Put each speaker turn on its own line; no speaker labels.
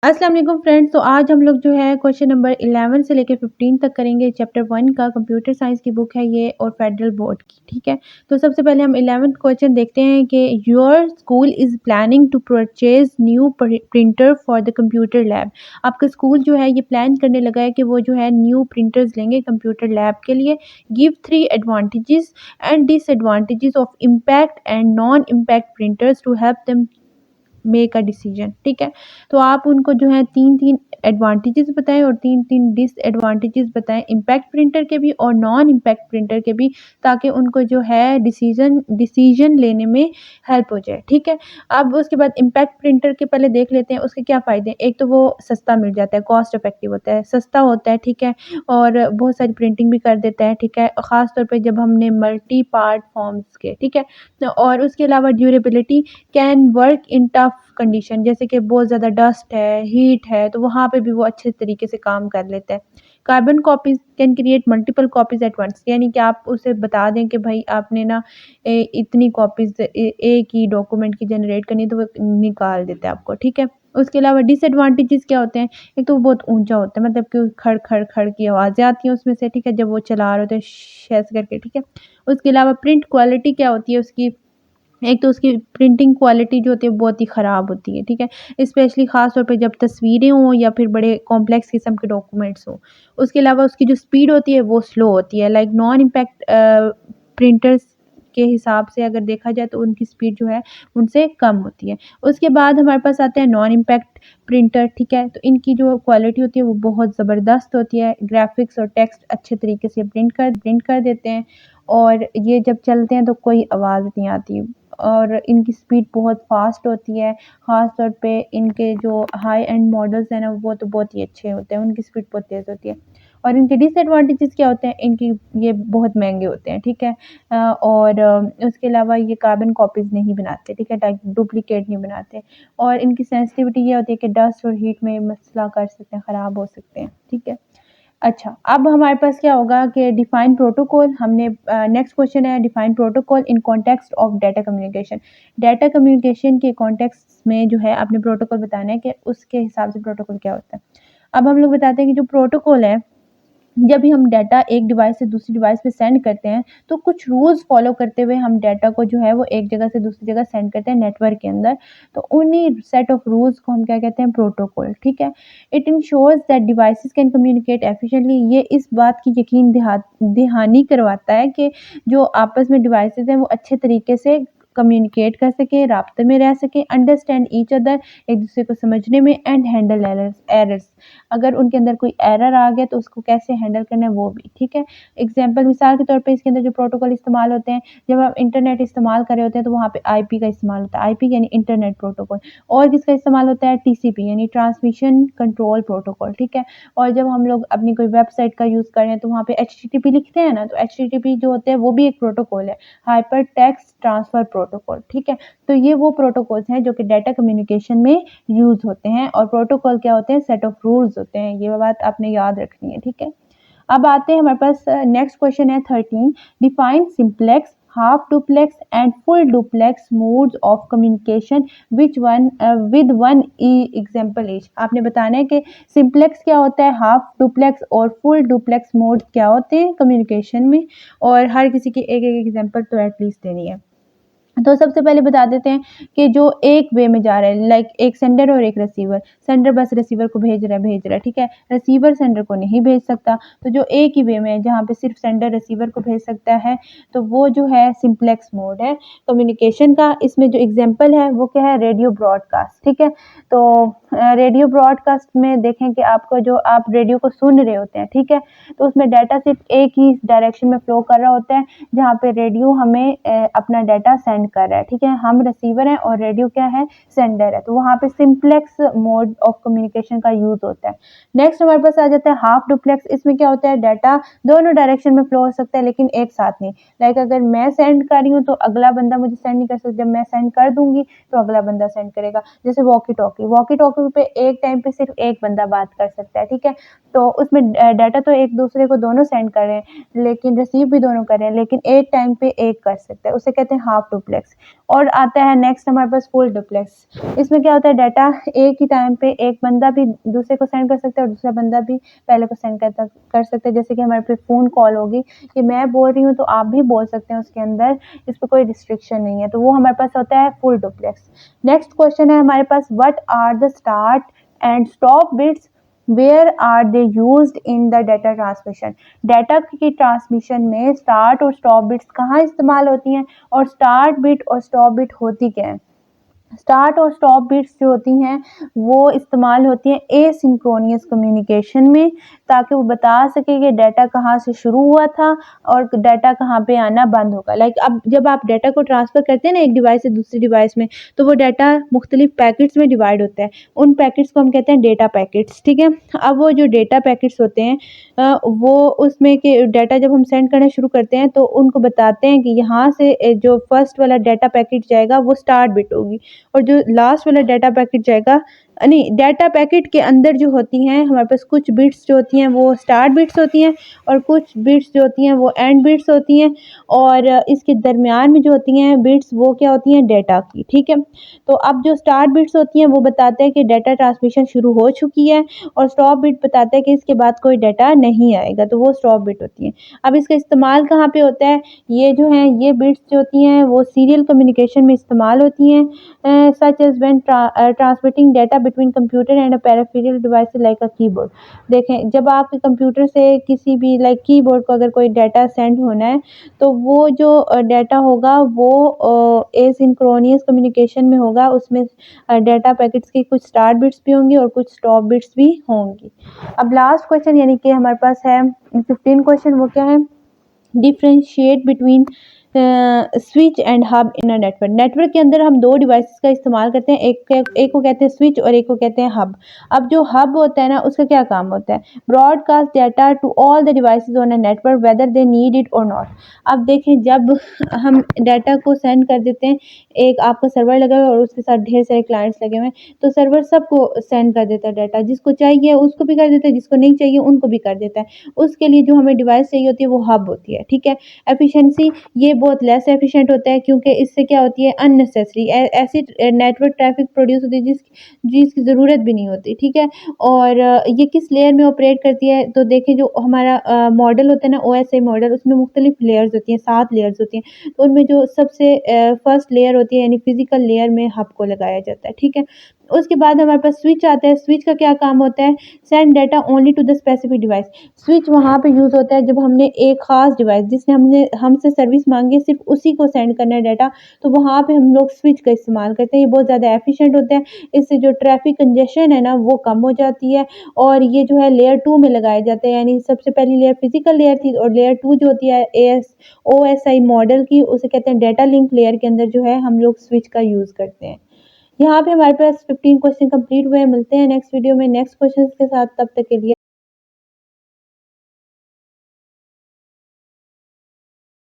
अस्सलाम वालेकुम फ्रेंड्स। तो आज हम लोग जो है क्वेश्चन नंबर 11 से लेकर 15 तक करेंगे। चैप्टर 1 का कंप्यूटर साइंस की बुक है ये और फेडरल बोर्ड की, ठीक है। तो सबसे पहले हम 11th क्वेश्चन देखते हैं कि your school is planning to purchase new printer for the computer lab. आपका स्कूल जो है ये प्लान करने लगा है कि वो जो है न्यू प्रिंटर्स लेंगे कंप्यूटर लैब के लिए। Give 3 advantages and disadvantages of impact and non impact printers to help them make a decision, ठीक है। तो आप उनको जो है 3-3 एडवांटेजेस बताएँ और 3-3 डिसएडवांटेजेस बताएँ इम्पैक्ट प्रिंटर के भी और नॉन इम्पैक्ट प्रिंटर के भी, ताकि उनको जो है डिसीजन लेने में हेल्प हो जाए, ठीक है। अब उसके बाद इम्पैक्ट प्रिंटर के पहले देख लेते हैं उसके क्या फ़ायदे हैं। एक तो वो सस्ता मिल जाता है, कॉस्ट इफेक्टिव होता है, सस्ता होता है, ठीक है, और बहुत सारी प्रिंटिंग भी कर देता है, ठीक है। ख़ास तौर पे जब हमने मल्टी पार्ट फॉर्म्स के, ठीक है। और उसके अलावा durability can work in tough condition, जैसे कि बहुत ज़्यादा डस्ट है, हीट है, तो वहाँ पे भी वो अच्छे तरीके से काम कर लेता है। Carbon copies can create multiple copies at once, यानी कि आप उसे बता दें कि भाई आपने ना इतनी कॉपीज़ एक ही डॉक्यूमेंट की जनरेट करनी है, तो वो निकाल देता है आपको, ठीक है। उसके अलावा डिसएडवांटेजेस क्या होते हैं, एक तो वो बहुत ऊंचा होता है, मतलब कि खड़ खड़ खड़ की आवाज़ें आती हैं उसमें से, ठीक है, जब वो चला रहे होते हैं ऐसे करके, ठीक है। उसके अलावा प्रिंट क्वालिटी क्या होती है उसकी, एक तो उसकी प्रिंटिंग क्वालिटी जो होती है बहुत ही ख़राब होती है, ठीक है। स्पेशली ख़ास तौर पे जब तस्वीरें हों या फिर बड़े कॉम्प्लेक्स किस्म के डॉक्यूमेंट्स हों। उसके अलावा उसकी जो स्पीड होती है वो स्लो होती है, लाइक नॉन इम्पैक्ट प्रिंटर्स के हिसाब से अगर देखा जाए तो उनकी स्पीड जो है उनसे कम होती है। उसके बाद हमारे पास आते हैं नॉन इम्पैक्ट प्रिंटर, ठीक है। तो इनकी जो क्वालिटी होती है वो बहुत ज़बरदस्त होती है, ग्राफ़िक्स और टेक्स्ट अच्छे तरीके से प्रिंट कर देते हैं, और ये जब चलते हैं तो कोई आवाज़ नहीं आती, और इनकी स्पीड बहुत फ़ास्ट होती है। ख़ास तौर पे इनके जो हाई एंड मॉडल्स हैं ना वो तो बहुत ही अच्छे होते हैं, उनकी स्पीड बहुत तेज़ होती है। और इनके डिसएडवांटेजेस क्या होते हैं, इनकी ये बहुत महँगे होते हैं, ठीक है। और उसके अलावा ये कार्बन कॉपीज़ नहीं बनाते, ठीक है, ताकि डुप्लिकेट नहीं बनाते, और इनकी सेंसिटिविटी ये होती है कि डस्ट और हीट में मसला कर सकते हैं, ख़राब हो सकते हैं, ठीक है। अच्छा, अब हमारे पास क्या होगा कि डिफाइन प्रोटोकॉल, हमने नेक्स्ट क्वेश्चन है define protocol in context of data communication. Data communication के कॉन्टेक्स्ट में जो है आपने प्रोटोकॉल बताना है कि उसके हिसाब से प्रोटोकॉल क्या होता है। अब हम लोग बताते हैं कि जो प्रोटोकॉल है, जब भी हम डाटा एक डिवाइस से दूसरी डिवाइस पे सेंड करते हैं, तो कुछ रूल्स फॉलो करते हुए हम डाटा को जो है वो एक जगह से दूसरी जगह सेंड करते हैं नेटवर्क के अंदर। तो उन्हीं सेट ऑफ रूल्स को हम क्या कहते हैं, प्रोटोकॉल, ठीक है। It ensures that devices can communicate efficiently, ये इस बात की दहानी करवाता है कि जो आपस में डिवाइसेस हैं वो अच्छे तरीके से कम्युनिकेट कर सकें, राब्ते में रह सकें, अंडरस्टैंड ईच अदर, एक दूसरे को समझने में, एंड हैंडल एरर्स, अगर उनके अंदर कोई एरर आ गया तो उसको कैसे हैंडल करना है वो भी, ठीक है। एग्जांपल मिसाल के तौर पे इसके अंदर जो प्रोटोकॉल इस्तेमाल होते हैं, जब हम इंटरनेट इस्तेमाल कर रहे होते हैं तो वहाँ पे आईपी का इस्तेमाल होता है, आईपी यानी इंटरनेट प्रोटोकॉल, और किसका इस्तेमाल होता है, टीसीपी यानी ट्रांसमिशन कंट्रोल प्रोटोकॉल, ठीक है। और जब हम लोग अपनी कोई वेबसाइट का यूज़ कर रहे हैं तो वहाँ पे एचटीटीपी लिखते हैं ना, तो एचटीटीपी जो होते हैं वो भी एक प्रोटोकॉल है, हाइपर टेक्स्ट ट्रांसफर प्रोटोकॉल, ठीक है। तो ये वो प्रोटोकॉल्स हैं जो कि डाटा कम्युनिकेशन में यूज़ होते हैं, और प्रोटोकॉल क्या होते हैं, सेट ऑफ रूल्स होते हैं, ये बात आपने याद रखनी है, ठीक है। अब आते हैं हमारे पास नेक्स्ट क्वेश्चन है 13, define simplex, half duplex and full duplex modes of communication which one with one example each. आपने बताना है कि सिंप्लेक्स क्या होता है, हाफ डुप्लेक्स और फुल डुप्लेक्स मोड क्या होते हैं कम्युनिकेशन में, और हर किसी की एक एक एग्जांपल तो एटलीस्ट देनी है। तो सबसे पहले बता देते हैं कि जो एक वे में जा रहा है, लाइक एक सेंडर और एक रिसीवर, सेंडर बस रिसीवर को भेज रहा है, ठीक है, रिसीवर सेंडर को नहीं भेज सकता। तो जो एक ही वे में है जहाँ पे सिर्फ सेंडर रिसीवर को भेज सकता है, तो वो जो है सिंप्लेक्स मोड है कम्युनिकेशन का। इसमें जो एग्जांपल है वो क्या है, रेडियो ब्रॉडकास्ट, ठीक है। तो रेडियो ब्रॉडकास्ट में देखें कि आपको जो आप रेडियो को सुन रहे होते हैं, ठीक है, तो उसमें डाटा सिर्फ एक ही डायरेक्शन में फ्लो कर रहा होता है, जहाँ पे रेडियो हमें अपना डाटा सेंड कर रहा है, ठीक है, हम रिसीवर हैं और रेडियो क्या है, सेंडर है, तो वहाँ पे सिंप्लेक्स मोड ऑफ कम्युनिकेशन का यूज होता है। नेक्स्ट हमारे पास आ जाता है हाफ डुप्लेक्स। इसमें क्या होता है, डाटा दोनों डायरेक्शन में फ्लो हो सकता है लेकिन एक साथ नहीं, लाइक अगर मैं सेंड कर रही हूँ तो अगला बंदा मुझे सेंड नहीं कर सकता, जब मैं सेंड कर दूंगी तो अगला बंदा सेंड करेगा। जैसे वॉकी टॉकी पे एक टाइम पे सिर्फ एक बंदा बात कर सकता है, ठीक है। तो उसमें डाटा तो एक दूसरे को दोनों सेंड कर रहे हैं, लेकिन रिसीव भी दोनों कर रहे हैं, लेकिन एक टाइम पे एक कर सकते हैं, उसे कहते हैं हाफ डुप्लेक्स। डुप्लेक्स। और आता है नेक्स्ट हमारे पास फुल डुप्लेक्स। इसमें क्या होता है, डाटा एक ही टाइम पे एक बंदा भी दूसरे को सेंड कर सकता है और दूसरा बंदा भी पहले को सेंड कर सकते हैं। जैसे कि हमारे पे फ़ोन कॉल होगी कि मैं बोल रही हूँ तो आप भी बोल सकते हैं उसके अंदर, इस पे कोई रिस्ट्रिक्शन नहीं है, तो वो हमारे पास होता है फुल डुप्लेक्स। नेक्स्ट क्वेश्चन है हमारे पास, what are the start and stop bits, where are they used in the data transmission. Data की ट्रांसमिशन में स्टार्ट और स्टॉप बिट्स कहाँ इस्तेमाल होती हैं, और स्टार्ट बिट और स्टॉप बिट होती क्या है। स्टार्ट और स्टॉप बिट्स जो होती हैं वो इस्तेमाल होती हैं एसिंक्रोनियस कम्युनिकेशन में, ताकि वो बता सके कि डाटा कहाँ से शुरू हुआ था और डाटा कहाँ पे आना बंद होगा। लाइक अब जब आप डाटा को ट्रांसफ़र करते हैं ना एक डिवाइस से दूसरी डिवाइस में, तो वो डाटा मुख्तलिफ पैकेट्स में डिवाइड होता है। उन पैकेट्स को हम कहते हैं डेटा पैकेट्स, ठीक है। अब वो जो डेटा पैकेट्स होते हैं वो उसमें के डाटा जब हम सेंड करना शुरू करते हैं तो उनको बताते हैं कि यहाँ से जो फर्स्ट वाला डाटा पैकेट जाएगा वो स्टार्ट बिट होगी, और जो लास्ट वाला डाटा पैकेट जाएगा, नहीं, डाटा पैकेट के अंदर जो होती हैं हमारे पास कुछ बिट्स जो होती हैं वो स्टार्ट बिट्स होती हैं और कुछ बिट्स जो होती हैं वो एंड बिट्स होती हैं, और इसके दरमियान में जो होती हैं बिट्स वो क्या होती हैं, डाटा की, ठीक है। तो अब जो स्टार्ट बिट्स होती हैं वो बताते हैं कि डाटा ट्रांसमिशन शुरू हो चुकी है, और स्टॉप बिट बताते हैं कि इसके बाद कोई डाटा नहीं आएगा, तो वो स्टॉप बिट होती हैं। अब इसका इस्तेमाल कहाँ पे होता है, ये जो हैं ये बिट्स जो होती हैं वो सीरियल कम्युनिकेशन में इस्तेमाल होती हैं, such as when transmitting data between computer and a peripheral device like a keyboard। देखें, जब आपके कंप्यूटर से किसी भी लाइक कीबोर्ड को अगर कोई डाटा सेंड होना है तो वो जो डाटा होगा वो एसिंक्रोनियस कम्युनिकेशन में होगा, उसमें डाटा पैकेट्स की कुछ स्टार्ट बिट्स भी होंगी और कुछ स्टॉप बिट्स भी होंगी। अब लास्ट क्वेश्चन यानी कि हमारे पास है 15 क्वेश्चन, वो क्या है, differentiate between switch and hub in a network. Network के अंदर हम दो डिवाइसेस का इस्तेमाल करते हैं, एक को कहते हैं स्विच और एक को कहते हैं हब। अब जो हब होता है ना उसका क्या काम होता है, broadcast data to all the devices on a network whether they need it or not. अब देखें, जब हम डाटा को सेंड कर देते हैं, एक आपका सर्वर लगा हुआ है और उसके साथ ढेर सारे क्लाइंट्स लगे हुए हैं, तो सर्वर सबको सेंड कर देता है डाटा, जिसको चाहिए उसको भी कर देता है, जिसको नहीं चाहिए उनको भी कर देता है। उसके लिए जो हमें डिवाइस चाहिए होती है वो हब होती है, ठीक है। एफिशिएंसी ये बहुत लेस एफिशिएंट होता है, क्योंकि इससे क्या होती है, अननेसेसरी ऐसी नेटवर्क ट्रैफिक प्रोड्यूस होती है जिसकी ज़रूरत भी नहीं होती, ठीक है। और ये किस लेयर में ऑपरेट करती है, तो देखें जो हमारा मॉडल होता है ना ओएसआई मॉडल, उसमें मुख्तलिफ लेयर्स होती हैं, 7 लेयर्स होती हैं, तो उनमें जो सबसे फर्स्ट लेयर होती है यानी फिजिकल लेयर में हब को लगाया जाता है, ठीक है। उसके बाद हमारे पास स्विच आता है। स्विच का क्या काम होता है, send data only to the specific device. Switch वहाँ पे यूज़ होता है जब हमने एक ख़ास डिवाइस जिसने हमसे सर्विस मांगी है सिर्फ उसी को सेंड करना है डाटा, तो वहाँ पे हम लोग स्विच का इस्तेमाल करते हैं। ये बहुत ज़्यादा एफिशिएंट होता है, इससे जो ट्रैफिक कंजेशन है ना वो कम हो जाती है, और ये जो है लेयर 2 में लगाए जाते हैं, यानी सबसे पहली लेयर फिजिकल लेयर थी और लेयर 2 जो होती है ओएसआई मॉडल की, उसे कहते हैं डाटा लिंक लेयर के अंदर जो है हम लोग स्विच का यूज़ करते हैं। यहाँ पे हमारे पास 15 क्वेश्चन कंप्लीट हुए हैं। मिलते हैं नेक्स्ट वीडियो में नेक्स्ट क्वेश्चंस के साथ, तब तक के लिए